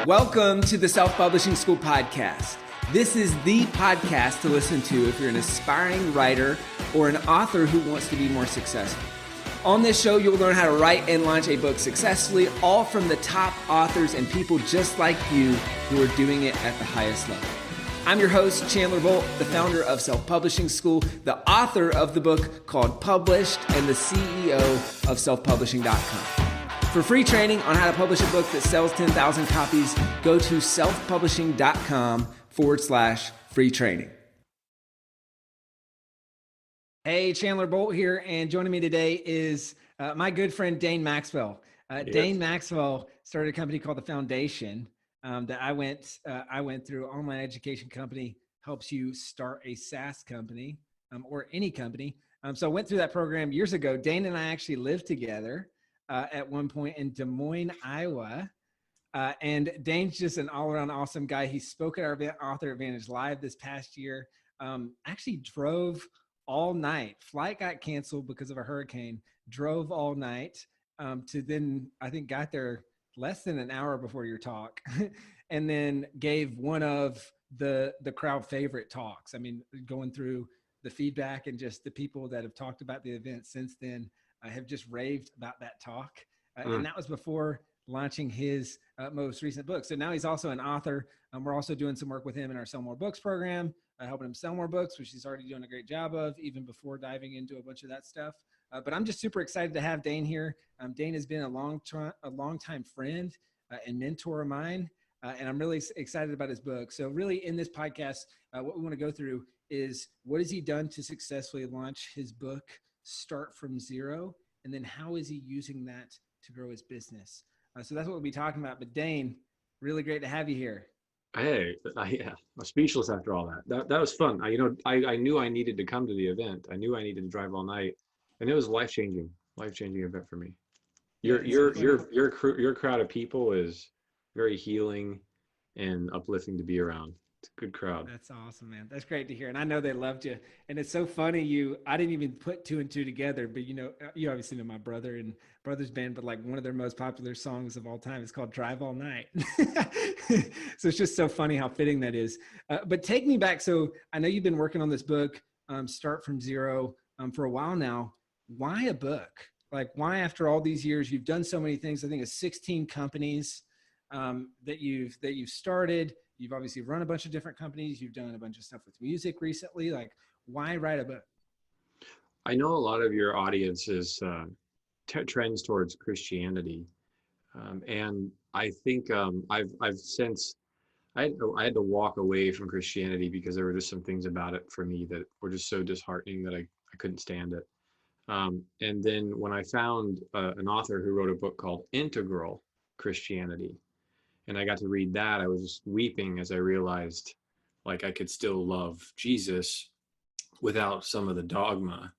Welcome to the Self-Publishing School podcast. This is the podcast to listen to if you're an aspiring writer or an author who wants to be more successful. On this show, you'll learn how to write and launch a book successfully, all from the top authors and people just like you who are doing it at the highest level. I'm your host, Chandler Bolt, the founder of Self-Publishing School, the author of the book called Published, and the CEO of selfpublishing.com. For free training on how to publish a book that sells 10,000 copies, go to selfpublishing.com/free training. Hey, Chandler Bolt here, and joining me today is my good friend, Dane Maxwell. Yes. Dane Maxwell started a company called The Foundation that I went through. Online education company, helps you start a SaaS company or any company. So I went through that program years ago. Dane and I actually lived together at one point in Des Moines, Iowa. And Dane's just an all-around awesome guy. He spoke at our Author Advantage Live this past year. Actually drove all night. Flight got canceled because of a hurricane. Drove all night to then, I think, got there less than an hour before your talk. And then gave one of the crowd favorite talks. I mean, going through the feedback and just the people that have talked about the event since then, I have just raved about that talk. And that was before launching his most recent book. So now he's also an author. We're also doing some work with him in our Sell More Books program, helping him sell more books, which he's already doing a great job of, even before diving into a bunch of that stuff. But I'm just super excited to have Dane here. Dane has been a long time friend and mentor of mine. And I'm really excited about his book. So really in this podcast, what we want to go through is what has he done to successfully launch his book, Start From Zero? And then how is he using that to grow his business? So that's what we'll be talking about. But Dane, really great to have you here. Hey, yeah, I'm speechless after all that. That was fun. I knew I needed to come to the event. I knew I needed to drive all night, and it was a life-changing event for me. Your crowd of people is very healing and uplifting to be around. It's a good crowd. That's awesome, man. That's great to hear. And I know they loved you. And it's so funny. I didn't even put two and two together, but you obviously know my brother and brother's band, but like one of their most popular songs of all time is called Drive All Night. So it's just so funny how fitting that is. But take me back. So I know you've been working on this book, Start From Zero, for a while now. Why a book? Like why after all these years, you've done so many things. I think it's 16 companies that you've started. You've obviously run a bunch of different companies. You've done a bunch of stuff with music recently. Like, why write a book? I know a lot of your audience is trends towards Christianity, and I think I've since I had to walk away from Christianity because there were just some things about it for me that were just so disheartening that I couldn't stand it. And then when I found an author who wrote a book called Integral Christianity, and I got to read that, I was just weeping as I realized like I could still love Jesus without some of the dogma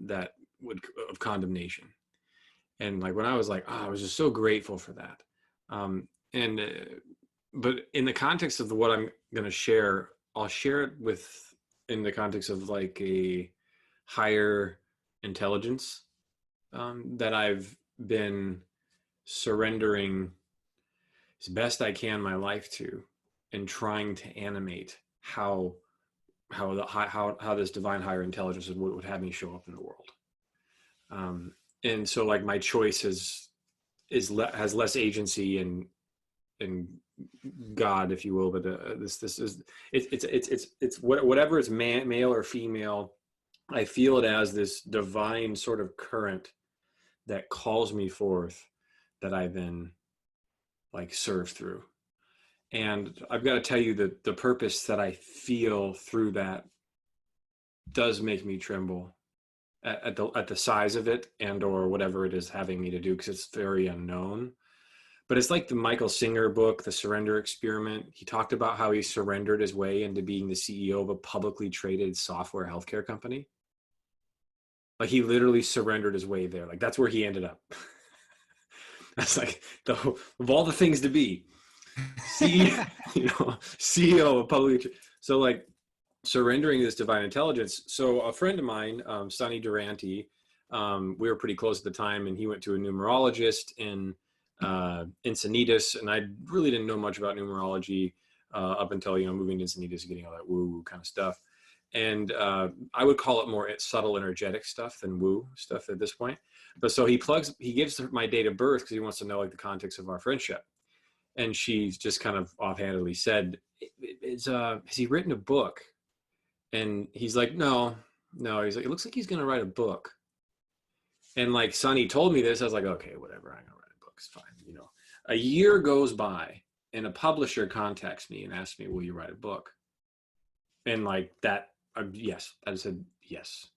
that of condemnation. And like when I was like, I was just so grateful for that. But in the context of what I'm going to share, I'll share it in the context of like a higher intelligence that I've been surrendering as best I can my life to, and trying to animate how this divine higher intelligence would have me show up in the world. And so like my choice has less agency and God, if you will, but it's whatever is male or female. I feel it as this divine sort of current that calls me forth, that I then like serve through. And I've got to tell you that the purpose that I feel through that does make me tremble at the size of it and or whatever it is having me to do, because it's very unknown. But it's like the Michael Singer book, The Surrender Experiment. He talked about how he surrendered his way into being the CEO of a publicly traded software healthcare company. Like he literally surrendered his way there. Like that's where he ended up. That's like of all the things to be, CEO of public. So like surrendering this divine intelligence. So a friend of mine, Sonny Durante, we were pretty close at the time, and he went to a numerologist, and Encinitas, and I really didn't know much about numerology up until, moving to Encinitas and getting all that woo kind of stuff. And I would call it more subtle energetic stuff than woo stuff at this point. But so he gives my date of birth because he wants to know like the context of our friendship. And she's just kind of offhandedly said, has he written a book? And he's like, no. He's like, it looks like he's going to write a book. And like Sonny told me this, I was like, okay, whatever. I'm going to write a book. It's fine. A year goes by and a publisher contacts me and asks me, will you write a book? And like that, yes, I said, yes,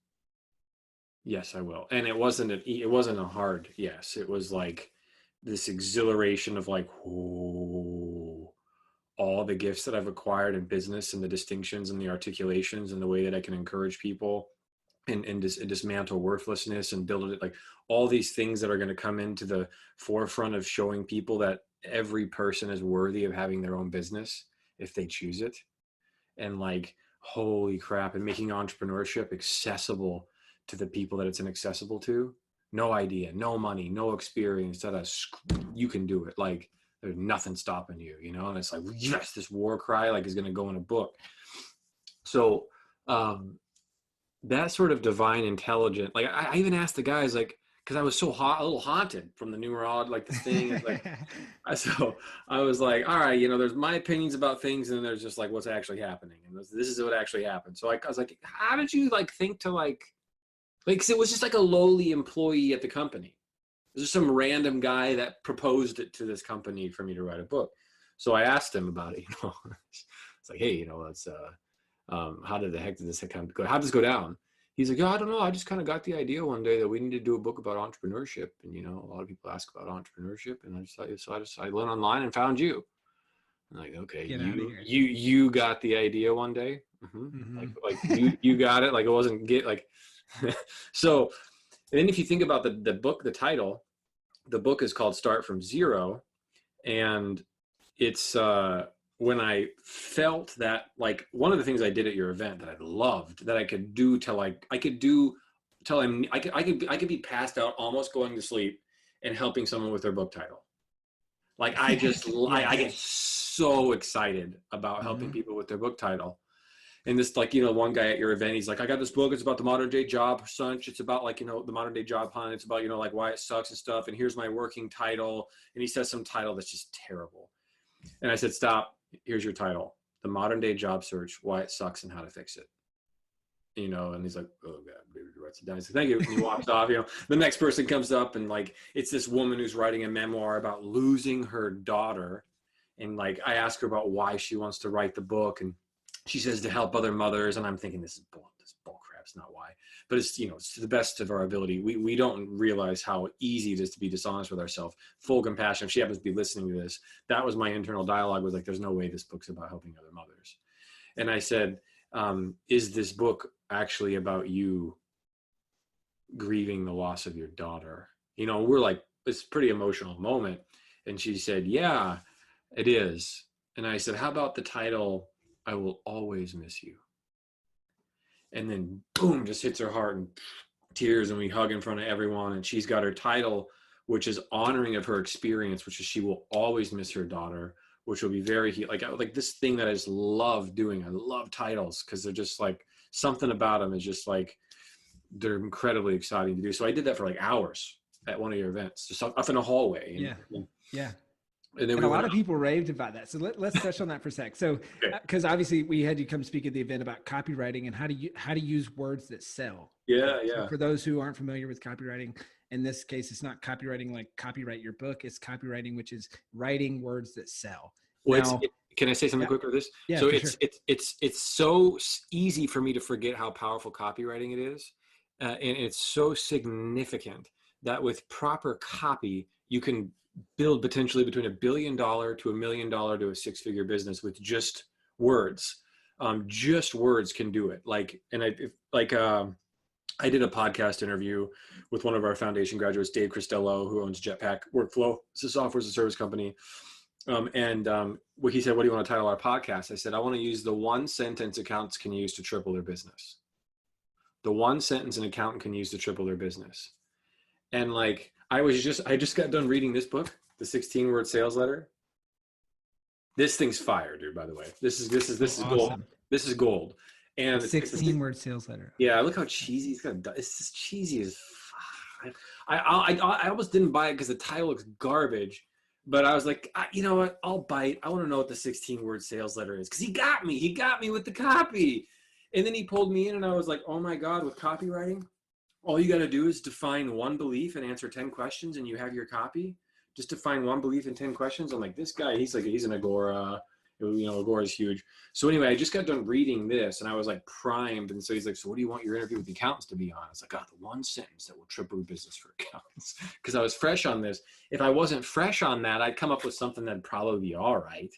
I will. And it wasn't a hard yes. It was like this exhilaration of like, whoa, all the gifts that I've acquired in business and the distinctions and the articulations and the way that I can encourage people and dismantle worthlessness and build it, like all these things that are going to come into the forefront of showing people that every person is worthy of having their own business if they choose it. And like, holy crap, and making entrepreneurship accessible to the people that it's inaccessible to. No idea, no money, no experience, you can do it. Like there's nothing stopping you, and it's like, yes, this war cry like is going to go in a book. So that sort of divine intelligence, like I even asked the guys, like, because I was so a little haunted from the numerology, like this thing. Like, so I was like, all right, there's my opinions about things, and then there's just like what's actually happening, and this is what actually happened. So like, I was like, how did you like think to like, cause it was just like a lowly employee at the company. It was just some random guy that proposed it to this company for me to write a book. So I asked him about it. It's like, hey, it's how did this go? How did this go down? He's like, I don't know. I just kind of got the idea one day that we need to do a book about entrepreneurship. And, a lot of people ask about entrepreneurship. And I just thought, I went online and found you. I'm like, okay, you got the idea one day. Mm-hmm. Mm-hmm. Like you got it. Like it wasn't so. And then if you think about the book, the title, the book is called Start from Zero. And it's, when I felt that, like, one of the things I did at your event that I loved, that I could do till I could be passed out, almost going to sleep, and helping someone with their book title. Like I just, I get so excited about helping people with their book title. And this, like, one guy at your event, he's like, I got this book. It's about the modern day job hunch. It's about like, the modern day job hunt. It's about, like why it sucks and stuff. And here's my working title. And he says some title that's just terrible. And I said, stop. Here's your title: The Modern Day Job Search, Why It Sucks and How to Fix It. And he's like, oh God, maybe he writes it down. He said, thank you. And he walks off. The next person comes up, and like, it's this woman who's writing a memoir about losing her daughter. And like, I ask her about why she wants to write the book, and she says to help other mothers. And I'm thinking, this is bull crap. It's not why, but it's, it's to the best of our ability. We don't realize how easy it is to be dishonest with ourselves. Full compassion. If she happens to be listening to this, that was my internal dialogue, was like, there's no way this book's about helping other mothers. And I said, is this book actually about you grieving the loss of your daughter? We're like, it's a pretty emotional moment. And she said, yeah, it is. And I said, how about the title, I Will Always Miss You? And then boom, just hits her heart, and tears, and we hug in front of everyone. And she's got her title, which is honoring of her experience, which is she will always miss her daughter, which will be very, like this thing that I just love doing. I love titles because they're just like, something about them is just like, they're incredibly exciting to do. So I did that for like hours at one of your events, just up in a hallway. Yeah. And then a lot of people raved about that. So let's touch on that for a sec. So, because obviously we had you come speak at the event about copywriting and how to use words that sell. Yeah. So for those who aren't familiar with copywriting, in this case, it's not copywriting like copyright your book. It's copywriting, which is writing words that sell. Well, can I say something quick with this? Yeah, so it's so easy for me to forget how powerful copywriting it is. And it's so significant that with proper copy, you can build potentially between $1 billion to $1 million to a 6-figure business with just words. Just words can do it. Like, and I did a podcast interview with one of our foundation graduates, Dave Cristello, who owns Jetpack Workflow. It's a software as a service company. He said, what do you want to title our podcast? I said, I want to use the one sentence accountants can use to triple their business. The one sentence an accountant can use to triple their business. And like, I just got done reading this book, The 16 word sales letter. This thing's fire, dude, by the way. This is Awesome. gold. This is gold. And a 16 word sales letter. Yeah, look how cheesy it's just cheesy as fuck. I almost didn't buy it because the title looks garbage, but I was like, you know what? I'll bite. I want to know what the 16 word sales letter is, because he got me with the copy. And then he pulled me in, and I was like, oh my God, with copywriting, all you got to do is define one belief and answer 10 questions, and you have your copy. Just define one belief in 10 questions. I'm like, this guy, he's an Agora. You know, Agora is huge. So anyway, I just got done reading this, and I was like primed. And so he's like, so what do you want your interview with the accountants to be on? It's like, the one sentence that will triple your business for accountants. Because I was fresh on this. If I wasn't fresh on that, I'd come up with something that'd probably be all right.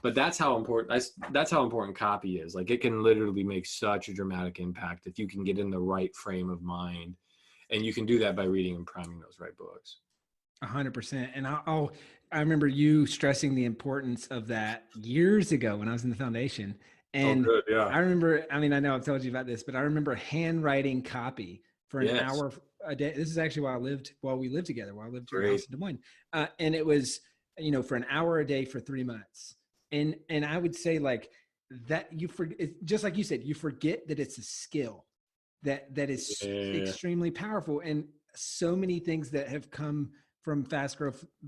But that's how important copy is. Like, it can literally make such a dramatic impact if you can get in the right frame of mind. And you can do that by reading and priming those right books. 100%. And I remember you stressing the importance of that years ago when I was in the foundation. And good, yeah. I remember, I mean, I know I've told you about this, but I remember handwriting copy for an hour a day. This is actually while we lived together, while I lived in your house in Des Moines. And it was, you know, for an hour a day for 3 months. And I would say, like, that you forget, just like you said, you forget that it's a skill that is extremely powerful. And so many things that have come from fast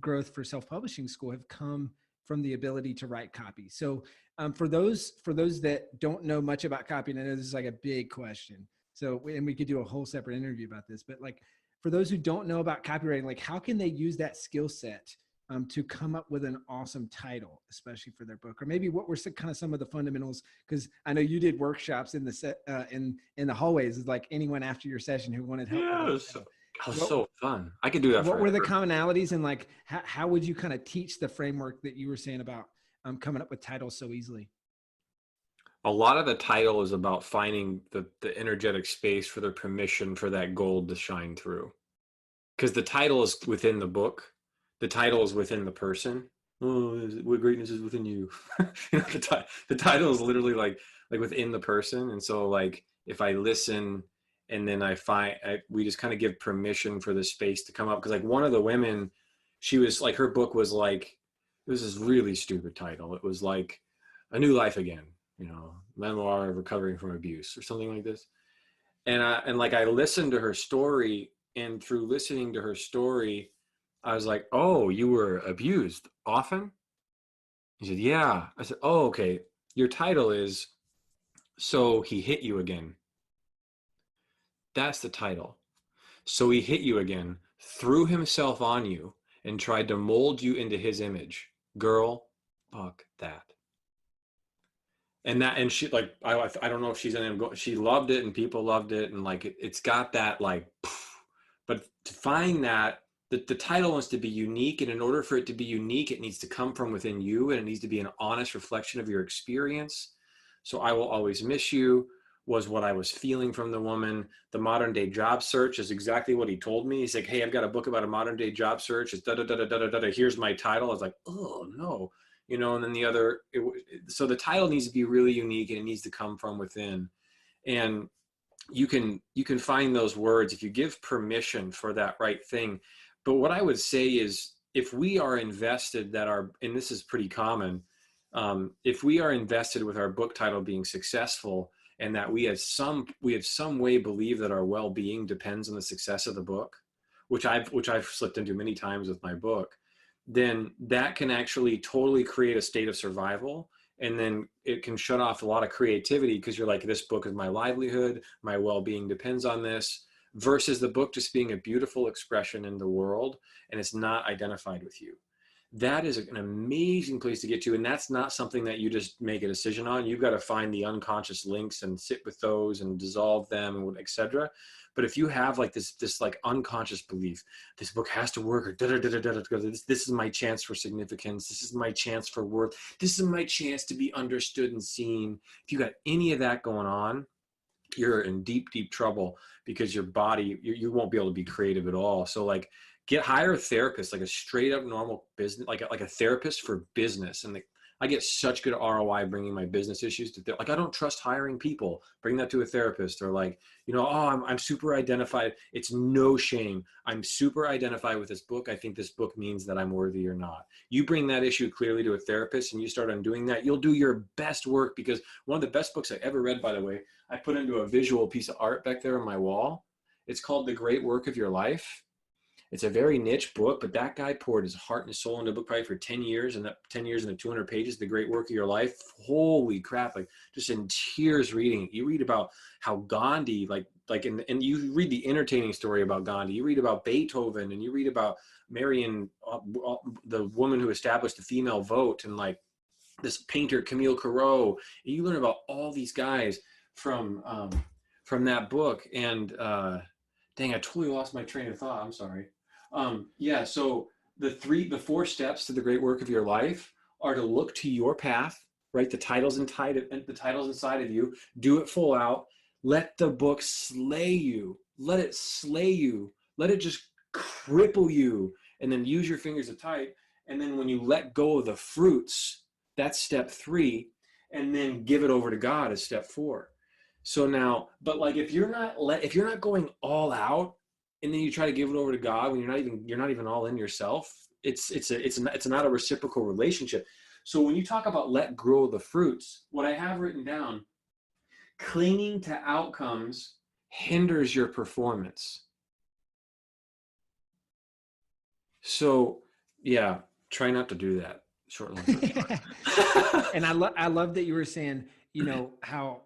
growth for self-publishing school have come from the ability to write copy. So for those that don't know much about copy, and I know this is like a big question, so, and we could do a whole separate interview about this, but like, for those who don't know about copywriting, like, how can they use that skill set to come up with an awesome title, especially for their book? Or maybe what were kind of some of the fundamentals? Because I know you did workshops in the hallways, like anyone after your session who wanted help. Yeah, that was so fun. I could do that. What were the commonalities, and like, how would you kind of teach the framework that you were saying about coming up with titles so easily? A lot of the title is about finding the energetic space for the permission for that gold to shine through. Because the title is within the book. The title is within the person. Oh, what greatness is within you. You know, the title is literally like within the person. And so, like, if I listen, and then we just kind of give permission for the space to come up. Because, like, one of the women, she was like, her book was like, it was this really stupid title. It was like A New Life Again, you know, memoir of recovering from abuse or something like this. And I listened to her story, and through listening to her story, I was like, oh, you were abused often? He said, yeah. I said, oh, okay. Your title is So He Hit You Again. That's the title. So he hit you again, threw himself on you, and tried to mold you into his image. Girl, fuck that. And she, like, I don't know if she's she loved it, and people loved it, and like it's got that, like, but to find that the title wants to be unique, and in order for it to be unique, it needs to come from within you, and it needs to be an honest reflection of your experience. So I Will Always Miss You was what I was feeling from the woman. The modern day job search is exactly what he told me. He's like, hey, I've got a book about a modern day job search. It's da-da-da-da-da-da-da. Here's my title. I was like, oh no, you know, and then so the title needs to be really unique, and it needs to come from within. And you can find those words if you give permission for that right thing. But what I would say is, if we are invested and this is pretty common, if we are invested with our book title being successful, and that we have some way believe that our well-being depends on the success of the book, which I've slipped into many times with my book, then that can actually totally create a state of survival. And then it can shut off a lot of creativity, because you're like, this book is my livelihood, my well-being depends on this, versus the book just being a beautiful expression in the world, and it's not identified with you. That is an amazing place to get to. And that's not something that you just make a decision on. You've got to find the unconscious links and sit with those and dissolve them, and etc. But if you have like this like unconscious belief, this book has to work, or this is my chance for significance, this is my chance for worth, this is my chance to be understood and seen. If you got any of that going on, you're in deep, deep trouble, because your body, you won't be able to be creative at all. So, like, hire a therapist, like a straight up normal business, like a therapist for business. And I get such good ROI bringing my business issues to like, I don't trust hiring people, bring that to a therapist. Or like, oh, I'm super identified. It's no shame. I'm super identified with this book. I think this book means that I'm worthy or not. You bring that issue clearly to a therapist and you start undoing that, you'll do your best work. Because one of the best books I ever read, by the way, I put into a visual piece of art back there on my wall. It's called The Great Work of Your Life. It's a very niche book, but that guy poured his heart and soul into a book probably for 10 years, and that 10 years and the 200 pages, The Great Work of Your Life. Holy crap. Like, just in tears reading it. You read about how Gandhi, and you read the entertaining story about Gandhi. You read about Beethoven, and you read about Marion, the woman who established the female vote, and like this painter, Camille Corot. And you learn about all these guys from that book. And dang, I totally lost my train of thought. I'm sorry. Yeah, so the 4 steps to the great work of your life are to look to your path, right? The titles inside of you, do it full out. Let the book slay you. Let it slay you. Let it just cripple you, and then use your fingers to type. And then when you let go of the fruits, that's step 3, and then give it over to God as step 4. So now, but like, if you're not going all out, and then you try to give it over to God when you're not even all in yourself, it's not a reciprocal relationship. So when you talk about let grow the fruits, what I have written down, clinging to outcomes hinders your performance. So yeah, try not to do that. Short long. And I love that you were saying, how,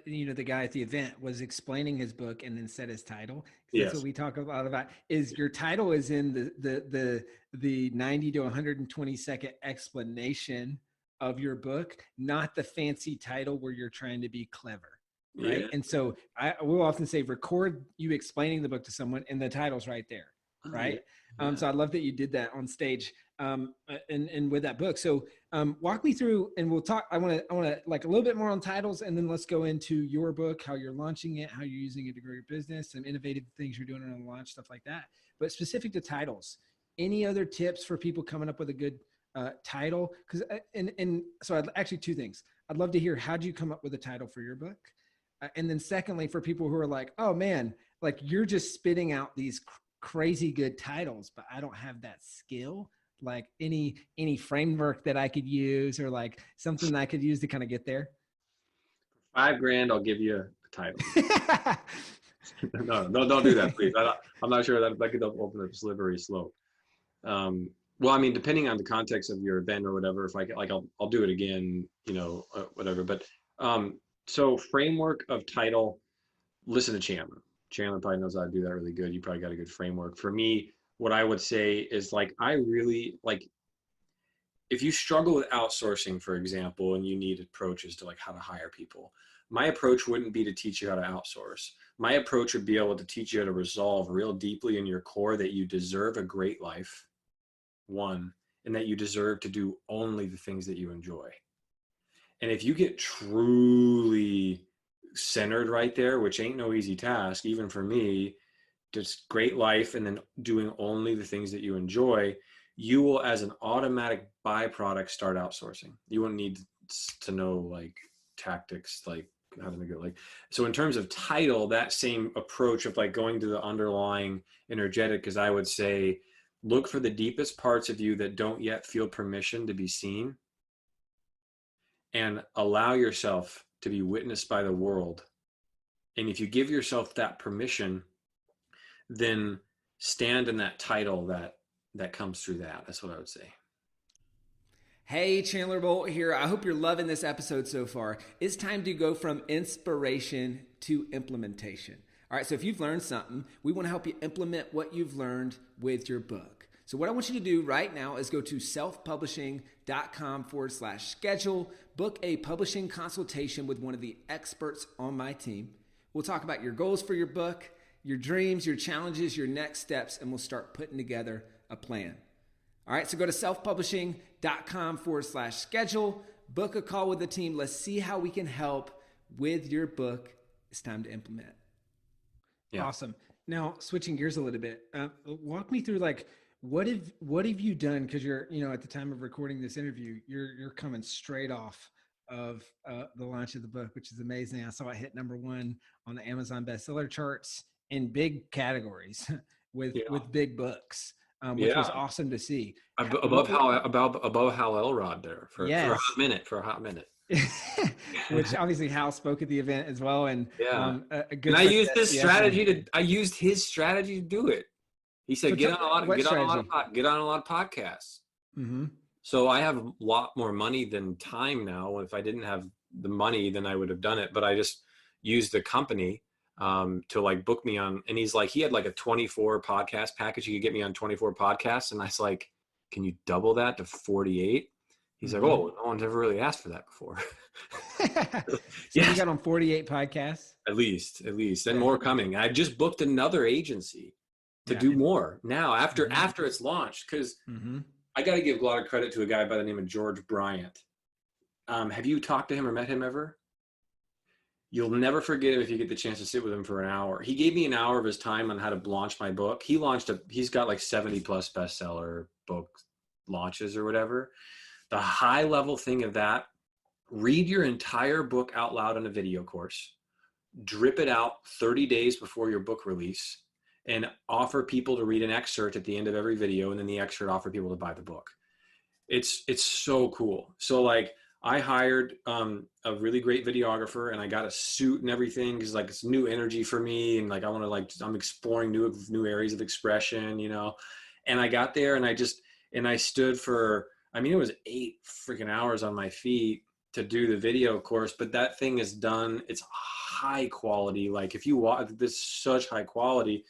the guy at the event was explaining his book and then said his title. Yes. That's what we talk about is your title is in the 90 to 120 second explanation of your book, not the fancy title where you're trying to be clever. Right. Yeah. And so I will often say, record you explaining the book to someone and the title's right there. Right. Yeah. So I love that you did that on stage. And with that book. So walk me through, and we'll talk. I want to like a little bit more on titles, and then let's go into your book, how you're launching it, how you're using it to grow your business, some innovative things you're doing on the launch, stuff like that. But specific to titles, any other tips for people coming up with a good title? Because and so I'd actually 2 things. I'd love to hear, how did you come up with a title for your book? And then secondly, for people who are like, oh man, like you're just spitting out these crazy good titles, but I don't have that skill. Like any framework that I could use, or like something that I could use to kind of get there? $5,000, I'll give you a title. No, don't do that, please. I'm not sure that could open a slippery slope. Well, I mean, depending on the context of your event or whatever, if I'll do it again, whatever. But so framework of title, listen to Chandler. Chandler probably knows how to do that really good. You probably got a good framework. For me, what I would say is like, I really like, if you struggle with outsourcing, for example, and you need approaches to like how to hire people, my approach wouldn't be to teach you how to outsource. My approach would be able to teach you how to resolve real deeply in your core that you deserve a great life, 1, and that you deserve to do only the things that you enjoy. And if you get truly centered right there, which ain't no easy task, even for me, just great life and then doing only the things that you enjoy, you will, as an automatic byproduct, start outsourcing. You won't need to know like tactics, like how to make it like. So in terms of title, that same approach of like going to the underlying energetic, because I would say, look for the deepest parts of you that don't yet feel permission to be seen, and allow yourself to be witnessed by the world. And if you give yourself that permission, then stand in that title that comes through that. That's what I would say. Hey, Chandler Bolt here. I hope you're loving this episode so far. It's time to go from inspiration to implementation. All right, so if you've learned something, we want to help you implement what you've learned with your book. So what I want you to do right now is go to selfpublishing.com/schedule, book a publishing consultation with one of the experts on my team. We'll talk about your goals for your book, your dreams, your challenges, your next steps, and we'll start putting together a plan. All right, so go to selfpublishing.com/schedule, book a call with the team. Let's see how we can help with your book. It's time to implement. Yeah. Awesome. Now, switching gears a little bit, walk me through like what have you done? Because you're, at the time of recording this interview, you're coming straight off of the launch of the book, which is amazing. I saw it hit #1 on the Amazon bestseller charts in big categories Yeah. with big books, which was Yeah. awesome to see. Above Hal Elrod there for a Yes. hot minute, for a hot minute. Which obviously Hal spoke at the event as well, and Yeah. a And good friend of SPS. I used his strategy to do it. He So said, what strategy? get on a lot of podcasts. Mm-hmm. So I have a lot more money than time now. If I didn't have the money, then I would have done it. But I just used the company to like book me on. And he had like a 24 podcast package. You could get me on 24 podcasts. And I was like, can you double that to 48? He's like, oh, no one's ever really asked for that before. So Yes. you got on 48 podcasts? At least, and more coming. I've just booked another agency to do more now after it's launched, because I got to give a lot of credit to a guy by the name of George Bryant. Have you talked to him or met him ever? You'll never forget him if you get the chance to sit with him for an hour. He gave me an hour of his time on how to launch my book. He's got like 70 plus bestseller book launches or whatever. The high level thing of that, read your entire book out loud in a video course, drip it out 30 days before your book release, and offer people to read an excerpt at the end of every video, and then the excerpt offer people to buy the book. It's so cool. So like I hired a really great videographer, and I got a suit and everything, because like it's new energy for me, and like I want to I'm exploring new areas of expression, and I got there and I stood for, it was 8 freaking hours on my feet to do the video course, but that thing is done. It's high quality. Like if you watch, this such high quality,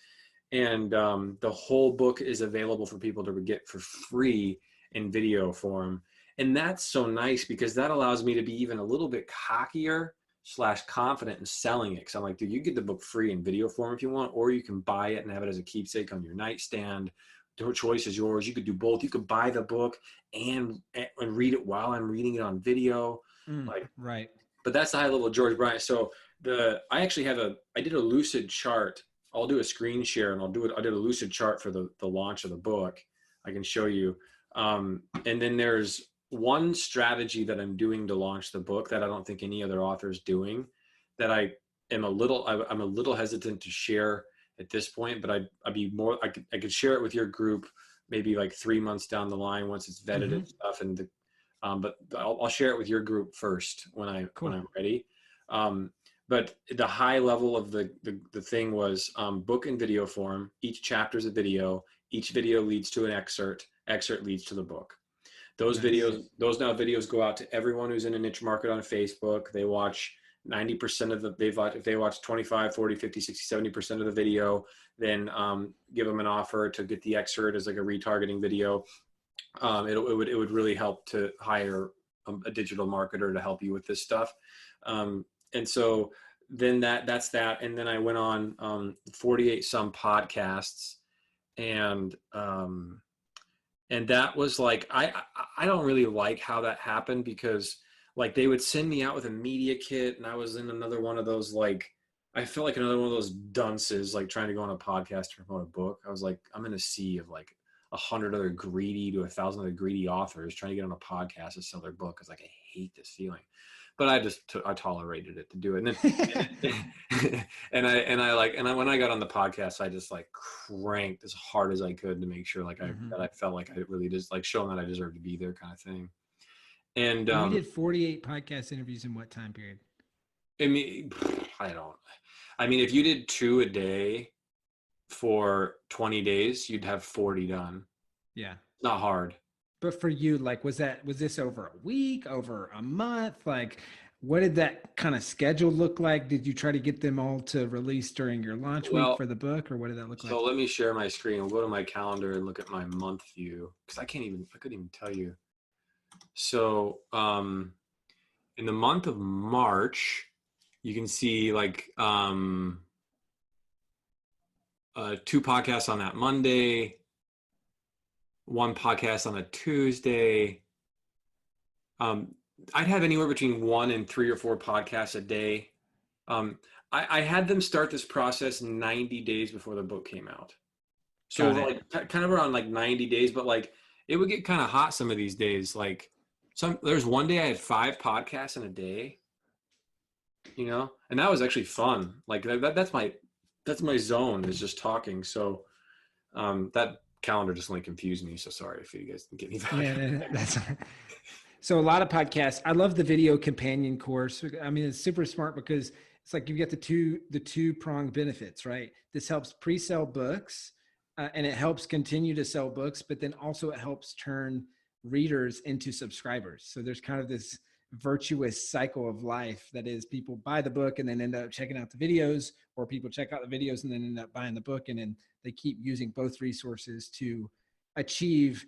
and the whole book is available for people to get for free in video form. And that's so nice, because that allows me to be even a little bit cockier / confident in selling it. Cause I'm like, dude, you get the book free in video form if you want, or you can buy it and have it as a keepsake on your nightstand. The choice is yours. You could do both. You could buy the book and read it while I'm reading it on video. Right. But that's the high level of George Bryant. So I actually I did a lucid chart. I'll do a screen share and I did a lucid chart for the launch of the book. I can show you. And then there's one strategy that I'm doing to launch the book that I don't think any other author is doing, that I'm a little hesitant to share at this point, but I could share it with your group maybe like 3 months down the line once it's vetted and stuff. And but I'll share it with your group first when I'm ready. But the high level of the thing was book in video form. Each chapter is a video. Each video leads to an excerpt. Excerpt leads to the book. Those videos go out to everyone who's in a niche market on Facebook. They watch 90% of if they watch 25, 40, 50, 60, 70% of the video, then give them an offer to get the excerpt as like a retargeting video. It would really help to hire a digital marketer to help you with this stuff. And so then that's that. And then I went on 48 some podcasts, and that was like, I don't really like how that happened, because like they would send me out with a media kit, and I was in another one of those, like, I felt like another one of those dunces, like trying to go on a podcast to promote a book. I was like, I'm in a sea of like 100 other greedy to 1,000 other greedy authors trying to get on a podcast to sell their book. I was like, I hate this feeling, but I tolerated it to do it. And then when I got on the podcast, I just like cranked as hard as I could to make sure like that I felt like I really just like showing that I deserved to be there, kind of thing. And you did 48 podcast interviews in what time period? If you did 2 a day for 20 days, you'd have 40 done. Yeah. Not hard. But for you, like, was this over a week, over a month? Like, what did that kind of schedule look like? Did you try to get them all to release during your launch week for the book, or what did that look like? So let me share my screen. We'll go to my calendar and look at my month view, because I couldn't even tell you. So in the month of March, you can see like 2 podcasts on that Monday, 1 podcast on a Tuesday. I'd have anywhere between 1 and 3 or 4 podcasts a day. I had them start this process 90 days before the book came out. So Got it. like kind of around like 90 days, but like it would get kind of hot some of these days. Like there's one day I had 5 podcasts in a day, and that was actually fun. Like that's my zone, is just talking. So that calendar just only confused me. So sorry if you guys didn't get any Yeah, value. that's so a lot of podcasts. I love the video companion course. I mean, it's super smart because it's like you get the two pronged benefits, right? This helps pre-sell books, and it helps continue to sell books, but then also it helps turn readers into subscribers. So there's kind of this virtuous cycle of life that is people buy the book and then end up checking out the videos, or people check out the videos and then end up buying the book, and then they keep using both resources to achieve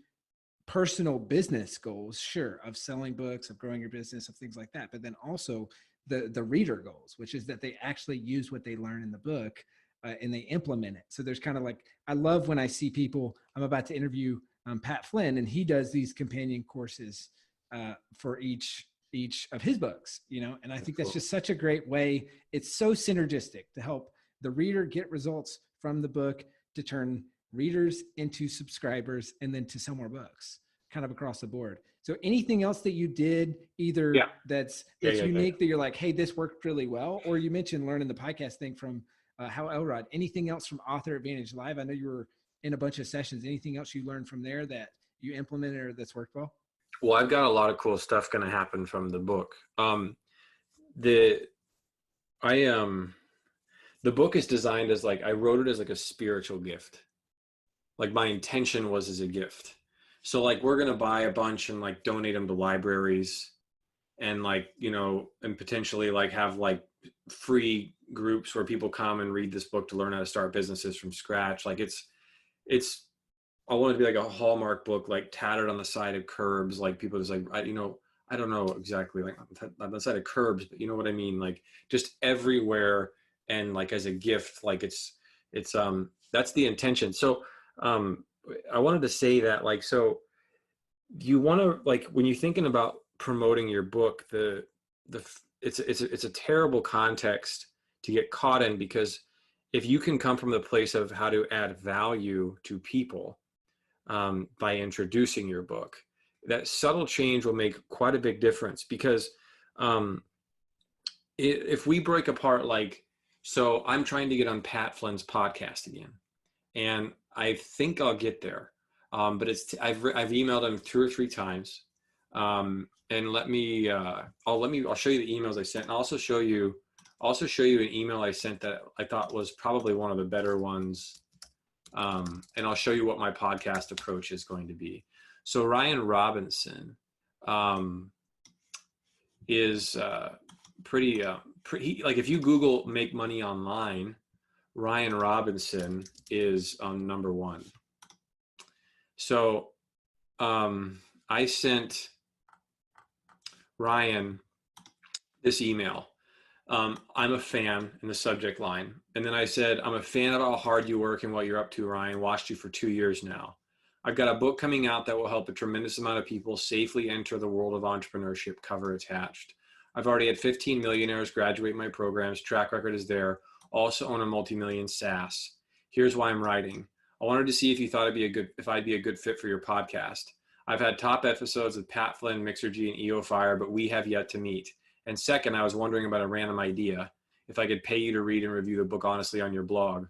personal business goals, sure, of selling books, of growing your business, of things like that, but then also the reader goals, which is that they actually use what they learn in the book, and they implement it. So there's kind of like, I love when I see people. I'm about to interview Pat Flynn, and he does these companion courses for each of his books, and I think that's just such a great way. It's so synergistic to help the reader get results from the book, to turn readers into subscribers, and then to sell more books, kind of across the board. So anything else that you did either Yeah. that's Yeah. unique, that you're like, hey, this worked really well, or you mentioned learning the podcast thing from How Elrod, anything else from Author Advantage Live? I know you were in a bunch of sessions. Anything else you learned from there that you implemented or that's worked well? Well, I've got a lot of cool stuff going to happen from the book. The I the book is designed as like, I wrote it as like a spiritual gift. Like my intention was as a gift. So like we're going to buy a bunch and like donate them to libraries, and like, and potentially like have like free groups where people come and read this book to learn how to start businesses from scratch. Like it's I want it to be like a Hallmark book, like tattered on the side of curbs. Like people just like, I don't know exactly like on the side of curbs, but you know what I mean? Like just everywhere. And like as a gift, like it's that's the intention. So I wanted to say that, like, so you want to, like, when you're thinking about promoting your book, it's a terrible context to get caught in, because if you can come from the place of how to add value to people, by introducing your book, that subtle change will make quite a big difference. Because if we break apart, like, so I'm trying to get on Pat Flynn's podcast again, and I think I'll get there. But I've emailed him 2 or 3 times. And I'll show you the emails I sent. And I'll also show you an email I sent that I thought was probably one of the better ones. And I'll show you what my podcast approach is going to be. So Ryan Robinson is pretty, like if you Google make money online, Ryan Robinson is number 1. So I sent Ryan this email. I'm a fan, in the subject line. And then I said, I'm a fan of how hard you work and what you're up to, Ryan. Watched you for 2 years now. I've got a book coming out that will help a tremendous amount of people safely enter the world of entrepreneurship, cover attached. I've already had 15 millionaires graduate my programs. Track record is there. Also own a multi-million SaaS. Here's why I'm writing. I wanted to see if you thought if I'd be a good fit for your podcast. I've had top episodes with Pat Flynn, Mixergy, and EO Fire, but we have yet to meet. And second, I was wondering about a random idea. If I could pay you to read and review the book honestly on your blog.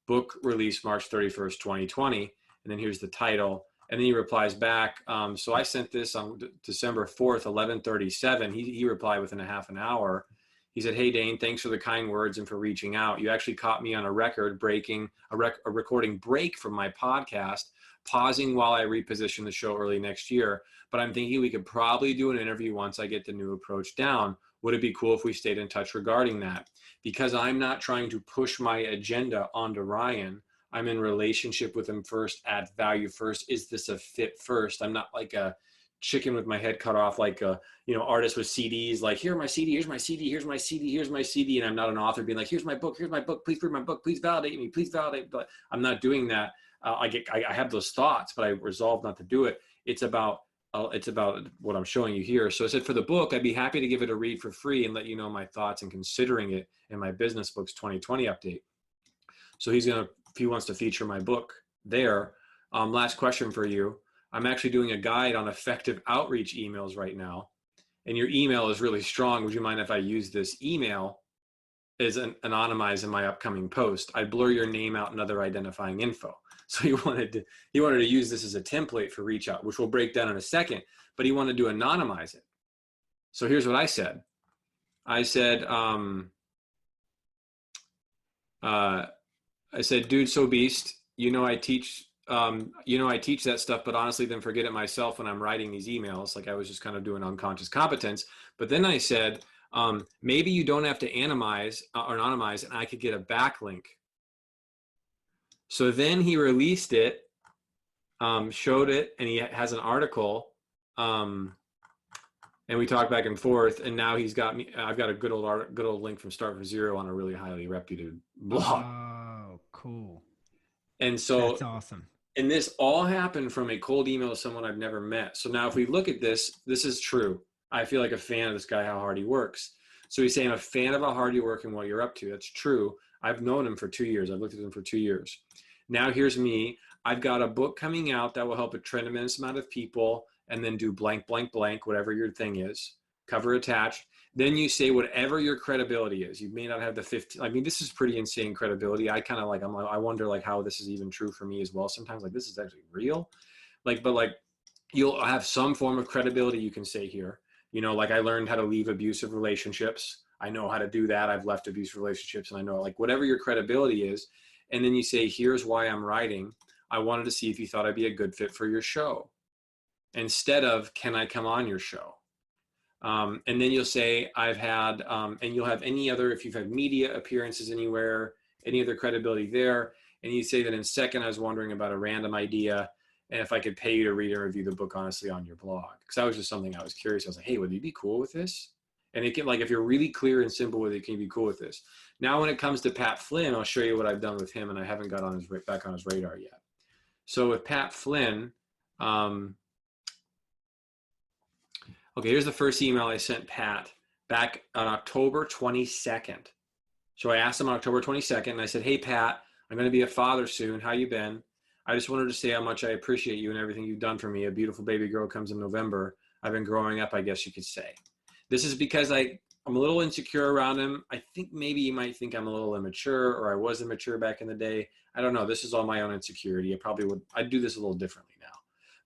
Book released March 31st, 2020. And then here's the title. And then he replies back. So I sent this on December 4th, 11:37. He replied within a half an hour. He said, hey, Dane, thanks for the kind words and for reaching out. You actually caught me on a recording break from my podcast, pausing while I reposition the show early next year. But I'm thinking we could probably do an interview once I get the new approach down. Would it be cool if we stayed in touch regarding that? Because I'm not trying to push my agenda onto Ryan. I'm in relationship with him first, add value first. Is this a fit first? I'm not like a chicken with my head cut off, like a artist with CDs, like, here's my CD, here's my CD, here's my CD, here's my CD. And I'm not an author being like, here's my book, please read my book, please validate me, please validate. But I'm not doing that. I have those thoughts, but I resolve not to do it. It's about what I'm showing you here. So I said, for the book, I'd be happy to give it a read for free and let you know my thoughts and considering it in my business books 2020 update. So if he wants to feature my book there. Last question for you. I'm actually doing a guide on effective outreach emails right now. And your email is really strong. Would you mind if I use this email as anonymized in my upcoming post? I blur your name out and other identifying info. So he wanted to use this as a template for reach out, which we'll break down in a second, but he wanted to anonymize it. So here's what I said. I said, dude, so beast, I teach that stuff, but honestly, then forget it myself when I'm writing these emails. Like I was just kind of doing unconscious competence. But then I said, maybe you don't have to anonymize, and I could get a backlink. So then he released it, showed it, and he has an article, and we talked back and forth. And now he's got me. I've got a good old link from Start from Zero on a really highly reputed blog. Oh, cool! And so that's awesome. And this all happened from a cold email to someone I've never met. So now if we look at this, this is true. I feel like a fan of this guy, how hard he works. So he's saying, I'm a fan of how hard you work and what you're up to. That's true. I've known him for 2 years. I've looked at him for 2 years. Now here's me. I've got a book coming out that will help a tremendous amount of people, and then do blank, blank, blank, whatever your thing is, cover attached. Then you say whatever your credibility is. You may not have the 15. I mean, this is pretty insane credibility. I kind of like, I wonder like how this is even true for me as well. Sometimes like this is actually real. But you'll have some form of credibility you can say here. Like I learned how to leave abusive relationships. I know how to do that. I've left abusive relationships, and I know like whatever your credibility is. And then you say, here's why I'm writing. I wanted to see if you thought I'd be a good fit for your show. Instead of, can I come on your show? And then you'll say, I've had, and you'll have any other, if you've had media appearances anywhere, any other credibility there. And you say that in second, I was wondering about a random idea, and if I could pay you to read and review the book honestly on your blog. Because that was just something I was curious. I was like, hey, would you be cool with this? And it can, like, if you're really clear and simple with it, can you be cool with this? Now, when it comes to Pat Flynn, I'll show you what I've done with him, and I haven't got back on his radar yet. So with Pat Flynn, okay, here's the first email I sent Pat back on October 22nd. So I asked him on October 22nd, and I said, hey, Pat, I'm going to be a father soon. How you been? I just wanted to say how much I appreciate you and everything you've done for me. A beautiful baby girl comes in November. I've been growing up, I guess you could say. This is because I'm a little insecure around him. I think maybe you might think I'm a little immature, or I was immature back in the day. I don't know. This is all my own insecurity. I'd do this a little differently now.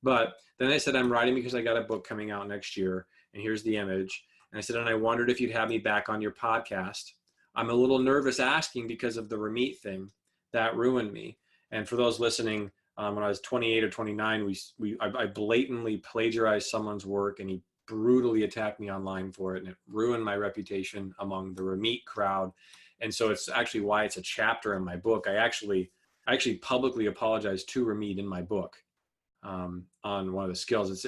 But then I said, I'm writing because I got a book coming out next year, and here's the image. And I said, and I wondered if you'd have me back on your podcast. I'm a little nervous asking because of the Ramit thing that ruined me. And for those listening, when I was 28 or 29, I blatantly plagiarized someone's work, and he brutally attacked me online for it, and it ruined my reputation among the Ramit crowd. And so it's actually why it's a chapter in my book. I actually publicly apologized to Ramit in my book. On one of the skills.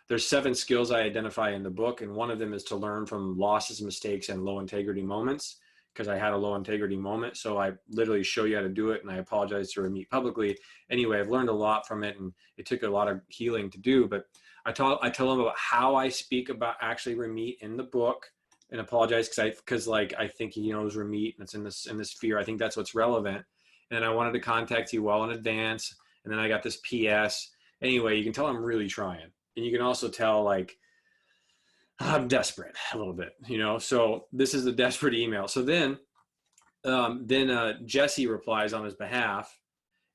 There's 7 skills I identify in the book, and one of them is to learn from losses, mistakes, and low integrity moments, because I had a low integrity moment. So I literally show you how to do it, and I apologize to Ramit publicly. Anyway, I've learned a lot from it, and it took a lot of healing to do, but I tell him about how I speak about actually Ramit in the book, and apologize because I think he knows Ramit, and it's in this fear. I think that's what's relevant. And I wanted to contact you well in advance. And then I got this PS. Anyway, you can tell I'm really trying. And you can also tell like I'm desperate a little bit, so this is a desperate email. So then Jesse replies on his behalf,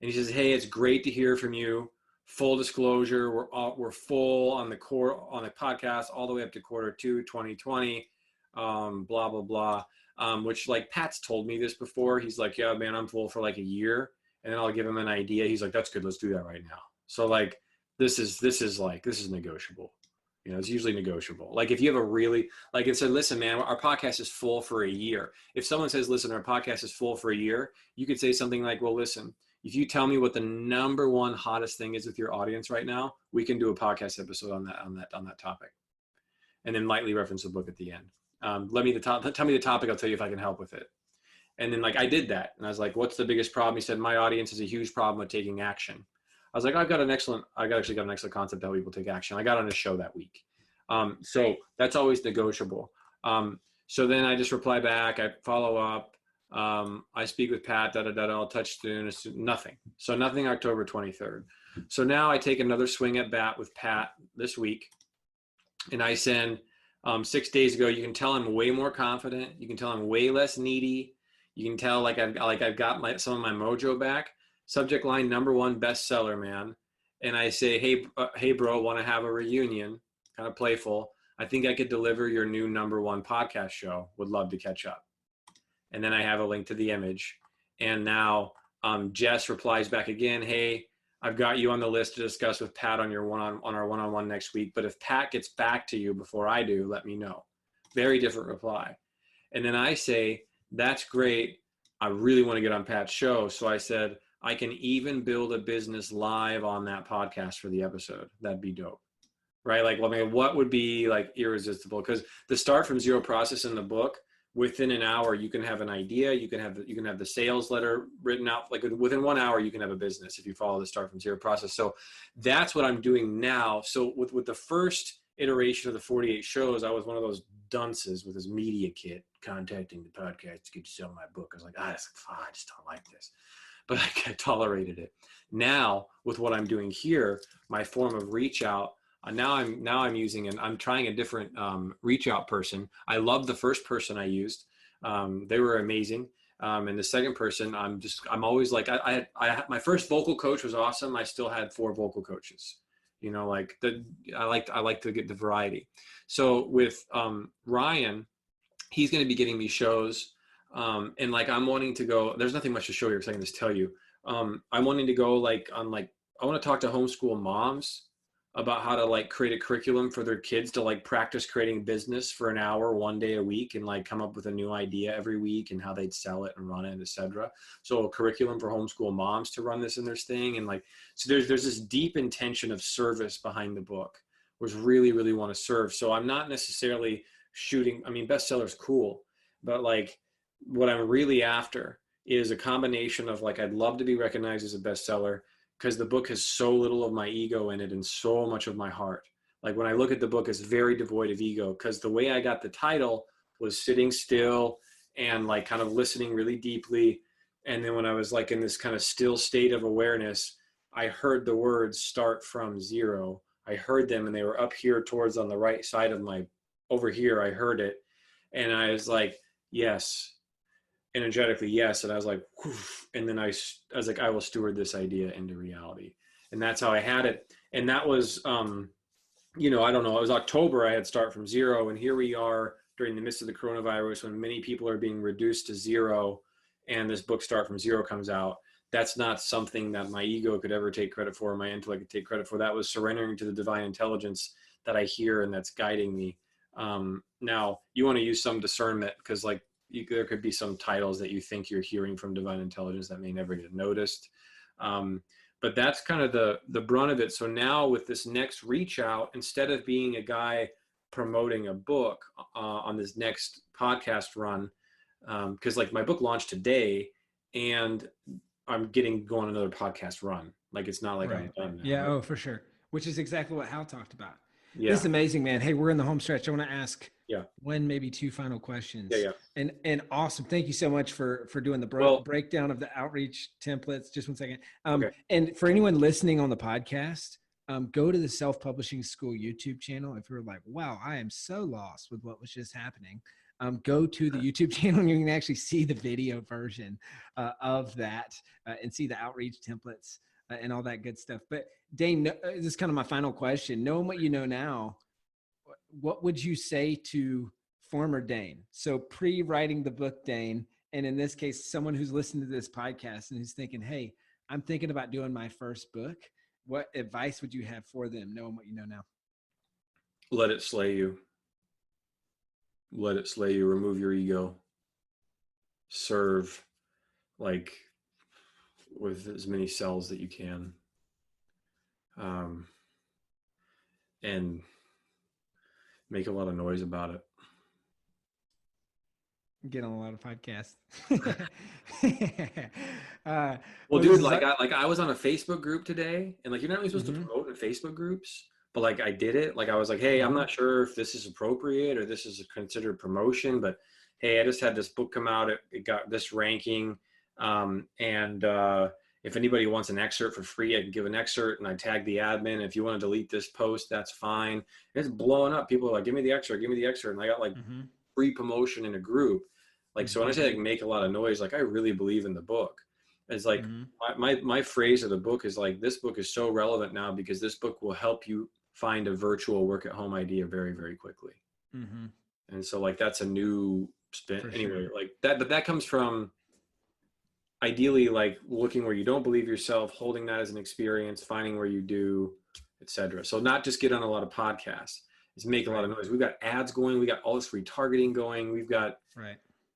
and he says, hey, it's great to hear from you. Full disclosure, we're full on the podcast all the way up to Q2 2020, blah, blah, blah. Which like Pat's told me this before. He's like, yeah, man, I'm full for like a year. And then I'll give him an idea. He's like, that's good. Let's do that right now. So like, this is negotiable. It's usually negotiable. Like if you have it said, listen, man, our podcast is full for a year. If someone says, listen, our podcast is full for a year, you could say something like, well, listen, if you tell me what the number one hottest thing is with your audience right now, we can do a podcast episode on that topic. And then lightly reference the book at the end. Tell me the topic. I'll tell you if I can help with it. And then like I did that, and I was like, what's the biggest problem? He said, my audience has a huge problem with taking action. I was like, I actually got an excellent concept how people take action. I got on his show that week. So that's always negotiable. So then I just reply back, I follow up. I speak with Pat, I'll touch nothing. So nothing October 23rd. So now I take another swing at bat with Pat this week. And I send 6 days ago, you can tell I'm way more confident. You can tell I'm way less needy. You can tell like I've got some of my mojo back. Subject line #1 bestseller, man. And I say, hey bro, want to have a reunion? Kind of playful. I think I could deliver your new #1 podcast show. Would love to catch up. And then I have a link to the image. And now Jess replies back again, hey, I've got you on the list to discuss with Pat on our one-on-one next week. But if Pat gets back to you before I do, let me know. Very different reply. And then I say, that's great. I really want to get on Pat's show. So I said, I can even build a business live on that podcast for the episode. That'd be dope. Right? Like, well, I mean, what would be like irresistible? Because the Start from Zero process in the book, within an hour, you can have an idea. You can have the sales letter written out. Like within 1 hour, you can have a business if you follow the Start from Zero process. So that's what I'm doing now. So with the first iteration of the 48 shows, I was one of those dunces with his media kit contacting the podcast to get to sell my book. I was like, I just don't like this. But I tolerated it. Now with what I'm doing here, my form of reach out, now I'm using, and I'm trying a different reach out person. I love the first person I used. They were amazing. And the second person, I'm always like, my first vocal coach was awesome. I still had 4 vocal coaches, you know, like I like to get the variety. So with Ryan, he's going to be getting me shows. And like, I'm wanting to go, there's nothing much to show here because I can just tell you, I'm wanting to go I want to talk to homeschool moms about how to like create a curriculum for their kids to like practice creating business for an hour, 1 day a week, and like come up with a new idea every week and how they'd sell it and run it, etc. So a curriculum for homeschool moms to run this in their thing. And like, so there's this deep intention of service behind the book, which really, really want to serve. So I'm not necessarily shooting, I mean, bestseller's cool, but like what I'm really after is a combination of like, I'd love to be recognized as a bestseller, because the book has so little of my ego in it and so much of my heart. Like when I look at the book, it's very devoid of ego, because the way I got the title was sitting still and like kind of listening really deeply. And then when I was like in this kind of still state of awareness, I heard the words start from zero. I heard them and they were up here towards on the right side of over here, I heard it. And I was like, yes. Energetically, yes. And I was like, whew. And then I was like, I will steward this idea into reality. And that's how I had it. And that was, you know, I don't know, it was October, I had Start from Zero. And here we are during the midst of the coronavirus when many people are being reduced to zero. And this book Start from Zero comes out. That's not something that my ego could ever take credit for, my intellect could take credit for. That was surrendering to the divine intelligence that I hear and that's guiding me. Now you want to use some discernment, because like, there could be some titles that you think you're hearing from divine intelligence that may never get noticed. But that's kind of the brunt of it. So now with this next reach out, instead of being a guy promoting a book on this next podcast run, because like my book launched today and I'm going another podcast run. Like it's not like Right. I'm done now. Yeah. Oh, for sure. Which is exactly what Hal talked about. Yeah. This is amazing, man. Hey, we're in the home stretch. I want to ask one, maybe 2 final questions. Yeah. And awesome. Thank you so much for doing the breakdown of the outreach templates. Just 1 second. Okay. And for anyone listening on the podcast, go to the Self-Publishing School YouTube channel. If you're like, wow, I am so lost with what was just happening, go to the YouTube channel and you can actually see the video version of that and see the outreach templates and all that good stuff. But Dane, this is kind of my final question. Knowing what you know now, what would you say to former Dane? So pre-writing the book Dane, and in this case, someone who's listening to this podcast and who's thinking, hey, I'm thinking about doing my first book. What advice would you have for them knowing what you know now? Let it slay you. Let it slay you. Remove your ego. Serve like with as many cells that you can. And make a lot of noise about it. Get on a lot of podcasts. Well, dude, I was on a Facebook group today, and like you're not really supposed to promote in Facebook groups, but like I did it. Like I was like, hey, I'm not sure if this is appropriate or this is considered promotion, but hey, I just had this book come out. It got this ranking. If anybody wants an excerpt for free, I can give an excerpt, and I tag the admin. If you want to delete this post, that's fine. It's blowing up. People are like, give me the excerpt. And I got like free promotion in a group. Like, so when I say like make a lot of noise, like I really believe in the book. It's like my phrase of the book is like, this book is so relevant now because this book will help you find a virtual work at home idea very, very quickly. And so like, that's a new spin. For anyway, sure. Like that, but that comes from ideally like looking where you don't believe yourself, holding that as an experience, finding where you do, etc. So not just get on a lot of podcasts, it's make a lot of noise. We've got ads going. We got all this retargeting going. We've got,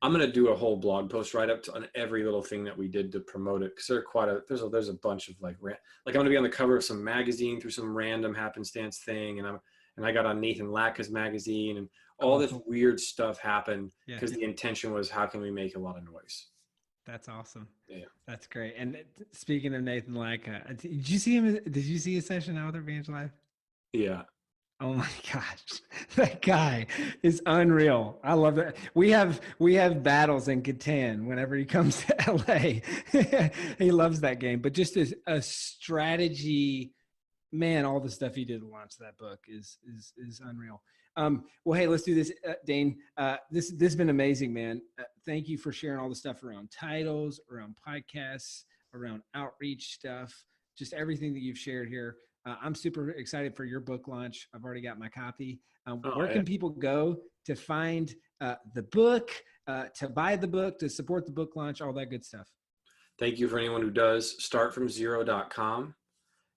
I'm going to do a whole blog post right up to on every little thing that we did to promote it. Cause there's a bunch of like I'm going to be on the cover of some magazine through some random happenstance thing. And I got on Nathan Lacka's magazine, and all this weird stuff happened because the intention was, how can we make a lot of noise? That's awesome. Yeah. That's great. And speaking of Nathan Lacka, did you see him? Did you see his session out with Evangelize? Yeah. Oh my gosh, that guy is unreal. I love that. We have battles in Catan whenever he comes to LA. He loves that game, but just as a strategy, man, all the stuff he did to launch that book is unreal. Well, hey, let's do this, Dane. This has been amazing, man. Thank you for sharing all the stuff around titles, around podcasts, around outreach stuff, just everything that you've shared here. I'm super excited for your book launch. I've already got my copy. Where can people go to find the book, to buy the book, to support the book launch, all that good stuff? Thank you for anyone who does. Startfromzero.com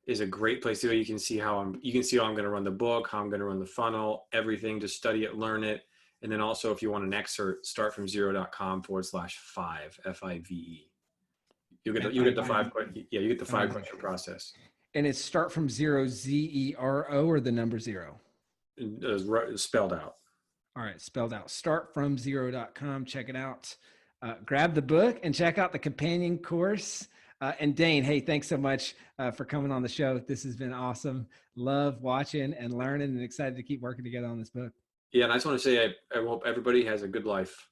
is a great place to go. You can see how I'm going to run the book, how I'm going to run the funnel, everything, to study it, learn it. And then also, if you want an excerpt, startfromzero.com/5, FIVE. You get the 5 question process. And it's start from zero, ZERO, or the number 0? Spelled out. All right, spelled out. Startfromzero.com. Check it out. Grab the book and check out the companion course. And Dane, hey, thanks so much for coming on the show. This has been awesome. Love watching and learning, and excited to keep working together on this book. Yeah, and I just want to say, I hope everybody has a good life.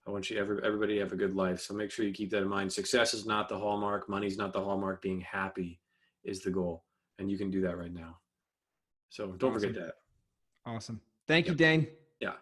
I want everybody to have a good life. So make sure you keep that in mind. Success is not the hallmark. Money's not the hallmark. Being happy is the goal. And you can do that right now. So don't forget that. Awesome. Thank you, Dane. Yeah.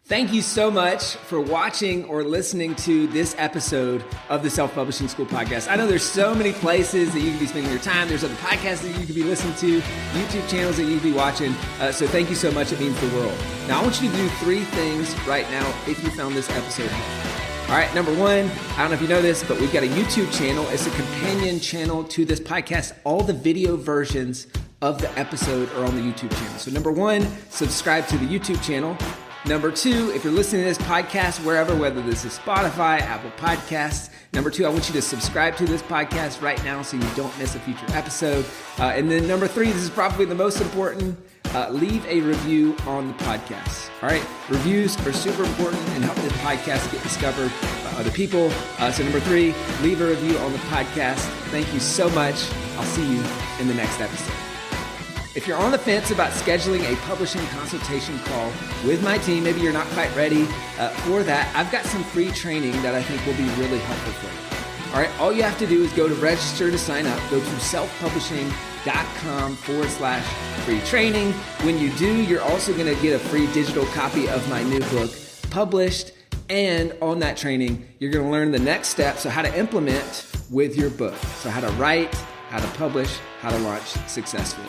Thank you so much for watching or listening to this episode of the Self-Publishing School podcast. I know there's so many places that you can be spending your time. There's other podcasts that you could be listening to, YouTube channels that you could be watching. So thank you so much. It means the world. Now, I want you to do 3 things right now if you found this episode helpful. All right, number 1, I don't know if you know this, but we've got a YouTube channel. It's a companion channel to this podcast. All the video versions of the episode are on the YouTube channel. So number 1, subscribe to the YouTube channel. Number 2, if you're listening to this podcast wherever, whether this is Spotify, Apple Podcasts. Number 2, I want you to subscribe to this podcast right now so you don't miss a future episode. And then number 3, this is probably the most important, leave a review on the podcast. All right, reviews are super important and help the podcast get discovered by other people. So number 3, leave a review on the podcast. Thank you so much. I'll see you in the next episode. If you're on the fence about scheduling a publishing consultation call with my team, maybe you're not quite ready for that, I've got some free training that I think will be really helpful for you. All right, all you have to do is go to register to sign up. Go to selfpublishing.com/free training. When you do, you're also going to get a free digital copy of my new book published. And on that training, you're going to learn the next steps, so how to implement with your book. So how to write, how to publish, how to launch successfully.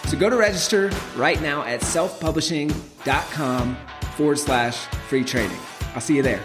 So go to register right now at selfpublishing.com/free training. I'll see you there.